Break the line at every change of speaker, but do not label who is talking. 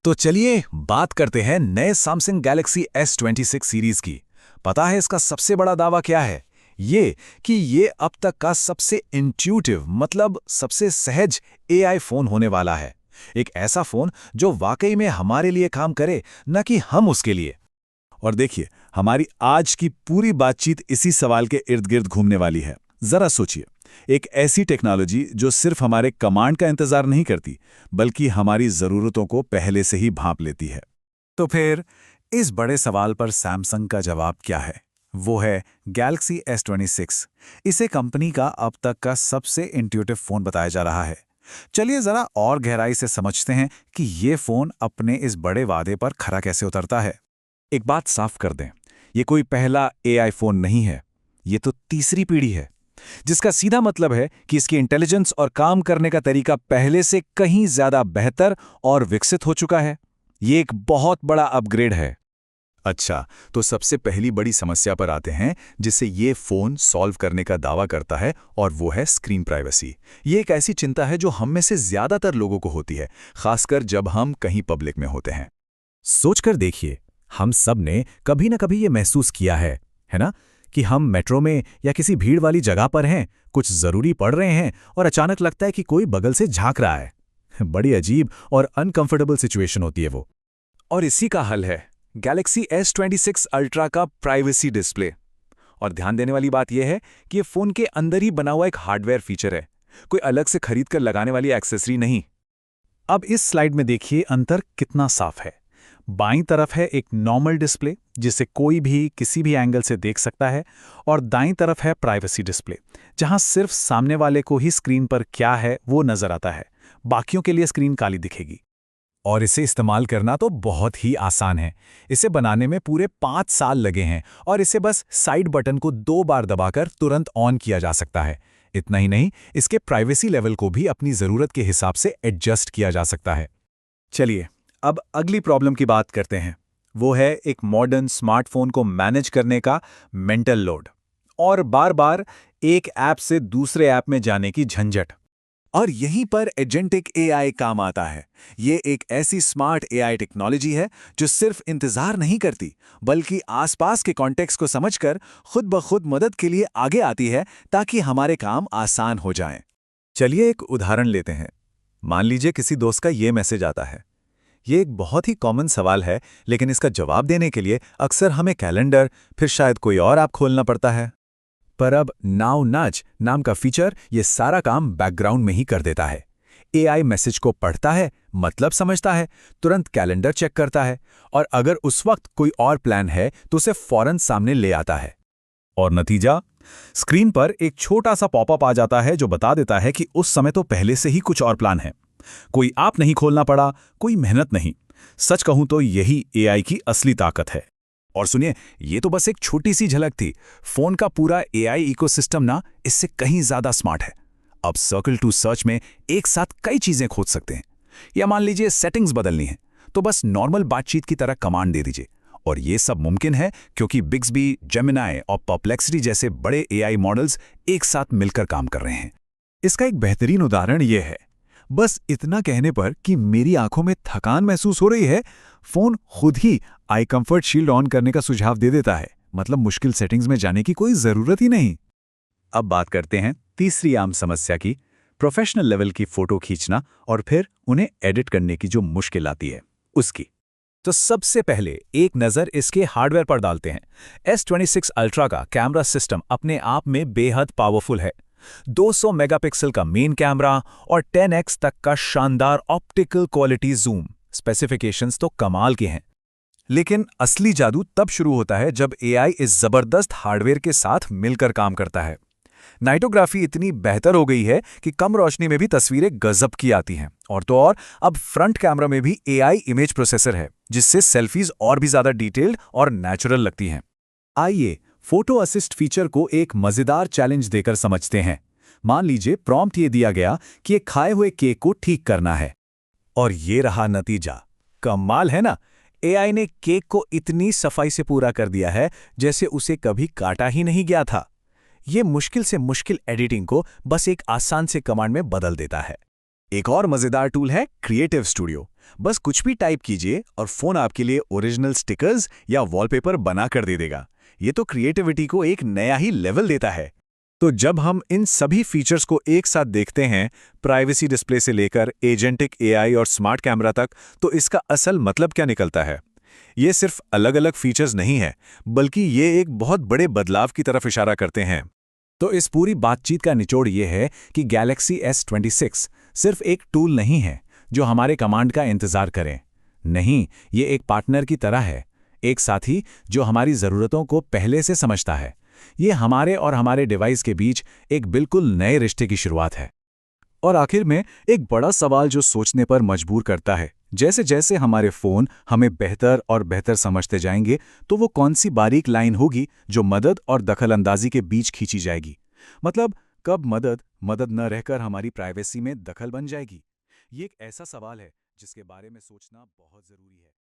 तो चलिए बात करते हैं नए सैमसंग गैलेक्सी S26 सीरीज की। पता है इसका सबसे बड़ा दावा क्या है? ये कि ये अब तक का सबसे इंट्यूटिव मतलब सबसे सहज AI फोन होने वाला है। एक ऐसा फोन जो वाकई में हमारे लिए काम करे, न कि हम उसके लिए। और देखिए, हमारी आज की पूरी बातचीत इसी सवाल के इर्द गिर्द घूमने वाली है। जरा सोचिए, एक ऐसी टेक्नोलॉजी जो सिर्फ हमारे कमांड का इंतजार नहीं करती, बल्कि हमारी जरूरतों को पहले से ही भांप लेती है। तो फिर इस बड़े सवाल पर सैमसंग का जवाब क्या है? वो है गैलेक्सी S26। इसे कंपनी का अब तक का सबसे इंट्यूटिव फोन बताया जा रहा है। चलिए जरा और गहराई से समझते हैं कि ये फोन अपने इस बड़े वादे पर खरा कैसे उतरता है। एक बात साफ कर दें, ये कोई पहला AI फोन नहीं है, ये तो तीसरी पीढ़ी है, जिसका सीधा मतलब है कि इसकी इंटेलिजेंस और काम करने का तरीका पहले से कहीं ज्यादा बेहतर और विकसित हो चुका है। ये एक बहुत बड़ा अपग्रेड है। अच्छा, तो सबसे पहली बड़ी समस्या पर आते हैं जिसे ये फोन सॉल्व करने का दावा करता है, और वो है स्क्रीन प्राइवेसी। ये एक ऐसी चिंता है जो हम में से ज्यादातर लोगों को होती है, खासकर जब हम कहीं पब्लिक में होते हैं। सोचकर देखिए, हम सब ने कभी न कभी ये महसूस किया है ना, कि हम मेट्रो में या किसी भीड़ वाली जगह पर हैं, कुछ जरूरी पढ़ रहे हैं और अचानक लगता है कि कोई बगल से झांक रहा है। बड़ी अजीब और अनकंफर्टेबल सिचुएशन होती है वो। और इसी का हल है गैलेक्सी S26 अल्ट्रा का प्राइवेसी डिस्प्ले। और ध्यान देने वाली बात यह है कि ये फोन के अंदर ही बना हुआ एक हार्डवेयर फीचर है, कोई अलग से खरीद कर लगाने वाली एक्सेसरी नहीं। अब इस स्लाइड में देखिए अंतर कितना साफ है। बाईं तरफ है एक नॉर्मल डिस्प्ले जिसे कोई भी किसी भी एंगल से देख सकता है, और दाईं तरफ है प्राइवेसी डिस्प्ले, जहां सिर्फ सामने वाले को ही स्क्रीन पर क्या है वो नजर आता है, बाकियों के लिए स्क्रीन काली दिखेगी। और इसे इस्तेमाल करना तो बहुत ही आसान है। इसे बनाने में पूरे 5 साल लगे हैं, और इसे बस साइड बटन को 2 बार दबाकर तुरंत ऑन किया जा सकता है। इतना ही नहीं, इसके प्राइवेसी लेवल को भी अपनी ज़रूरत के हिसाब से एडजस्ट किया जा सकता है। चलिए अब अगली प्रॉब्लम की बात करते हैं। वो है एक मॉडर्न स्मार्टफोन को मैनेज करने का मेंटल लोड, और बार बार एक ऐप से दूसरे ऐप में जाने की झंझट। और यहीं पर एजेंटिक AI काम आता है। ये एक ऐसी स्मार्ट AI टेक्नोलॉजी है जो सिर्फ इंतजार नहीं करती, बल्कि आसपास के कॉन्टेक्स्ट को समझकर खुद ब खुद मदद के लिए आगे आती है, ताकि हमारे काम आसान हो जाएं। चलिए एक उदाहरण लेते हैं। मान लीजिए किसी दोस्त का ये मैसेज आता है। ये एक बहुत ही कॉमन सवाल है, लेकिन इसका जवाब देने के लिए अक्सर हमें कैलेंडर, फिर शायद कोई और ऐप खोलना पड़ता है। पर अब नाउ नज नाम का फीचर ये सारा काम बैकग्राउंड में ही कर देता है। AI मैसेज को पढ़ता है, मतलब समझता है, तुरंत कैलेंडर चेक करता है, और अगर उस वक्त कोई और प्लान है तो उसे फौरन सामने ले आता है। और नतीजा, स्क्रीन पर एक छोटा सा पॉपअप आ जाता है जो बता देता है कि उस समय तो पहले से ही कुछ और प्लान है। कोई ऐप नहीं खोलना पड़ा, कोई मेहनत नहीं। सच कहूं तो यही AI की असली ताकत है। और सुनिए, ये तो बस एक छोटी सी झलक थी। फोन का पूरा AI इकोसिस्टम ना इससे कहीं ज्यादा स्मार्ट है। अब सर्कल टू सर्च में एक साथ कई चीजें खोज सकते हैं, या मान लीजिए सेटिंग्स बदलनी है तो बस नॉर्मल बातचीत की तरह कमांड दे दीजिए। और ये सब मुमकिन है क्योंकि बिग्सबी, जेमिनाई और परप्लेक्सिटी जैसे बड़े AI मॉडल्स एक साथ मिलकर काम कर रहे हैं। इसका एक बेहतरीन उदाहरण ये है, बस इतना कहने पर कि मेरी आंखों में थकान महसूस हो रही है, फोन खुद ही आई कंफर्ट शील्ड ऑन करने का सुझाव दे देता है। मतलब मुश्किल सेटिंग्स में जाने की कोई जरूरत ही नहीं। अब बात करते हैं तीसरी आम समस्या की, प्रोफेशनल लेवल की फोटो खींचना और फिर उन्हें एडिट करने की जो मुश्किल आती है उसकी। तो सबसे पहले एक नज़र इसके हार्डवेयर पर डालते हैं। S26 अल्ट्रा का कैमरा सिस्टम अपने आप में बेहद पावरफुल है। 200 मेगापिक्सल का मेन कैमरा और 10x तक का शानदार ऑप्टिकल क्वालिटी जूम, स्पेसिफिकेशंस तो कमाल के हैं। लेकिन असली जादू तब शुरू होता है जब AI इस जबरदस्त हार्डवेयर के साथ मिलकर काम करता है। नाइटोग्राफी इतनी बेहतर हो गई है कि कम रोशनी में भी तस्वीरें गजब की आती हैं, और तो और अब फ्रंट कैमरा में भी AI इमेज प्रोसेसर है, जिससे सेल्फीज और भी ज्यादा डिटेल्ड और नेचुरल लगती हैं। आइए फोटो असिस्ट फीचर को एक मजेदार चैलेंज देकर समझते हैं। मान लीजिए प्रॉम्प्ट ये दिया गया कि एक खाए हुए केक को ठीक करना है, और ये रहा नतीजा। कमाल है ना? AI ने केक को इतनी सफाई से पूरा कर दिया है जैसे उसे कभी काटा ही नहीं गया था। ये मुश्किल से मुश्किल एडिटिंग को बस एक आसान से कमांड में बदल देता है। एक और मजेदार टूल है क्रिएटिव स्टूडियो। बस कुछ भी टाइप कीजिए और फ़ोन आपके लिए ओरिजिनल स्टिकर्स या वॉलपेपर बना कर दे देगा। ये तो क्रिएटिविटी को एक नया ही लेवल देता है। तो जब हम इन सभी फीचर्स को एक साथ देखते हैं, प्राइवेसी डिस्प्ले से लेकर एजेंटिक एआई और स्मार्ट कैमरा तक, तो इसका असल मतलब क्या निकलता है? ये सिर्फ अलग-अलग फीचर्स नहीं है, बल्कि ये एक बहुत बड़े बदलाव की तरफ इशारा करते हैं। तो इस पूरी बातचीत का निचोड़ ये है कि गैलेक्सी S26 सिर्फ एक टूल नहीं है जो हमारे कमांड का इंतजार करें। नहीं, ये एक पार्टनर की तरह है, एक साथी जो हमारी ज़रूरतों को पहले से समझता है। ये हमारे और हमारे डिवाइस के बीच एक बिल्कुल नए रिश्ते की शुरुआत है। और आखिर में एक बड़ा सवाल जो सोचने पर मजबूर करता है, जैसे जैसे हमारे फ़ोन हमें बेहतर और बेहतर समझते जाएंगे, तो वो कौन सी बारीक लाइन होगी जो मदद और दखलंदाजी के बीच खींची जाएगी? मतलब कब मदद मदद न रहकर हमारी प्राइवेसी में दखल बन जाएगी? ये एक ऐसा सवाल है जिसके बारे में सोचना बहुत ज़रूरी है।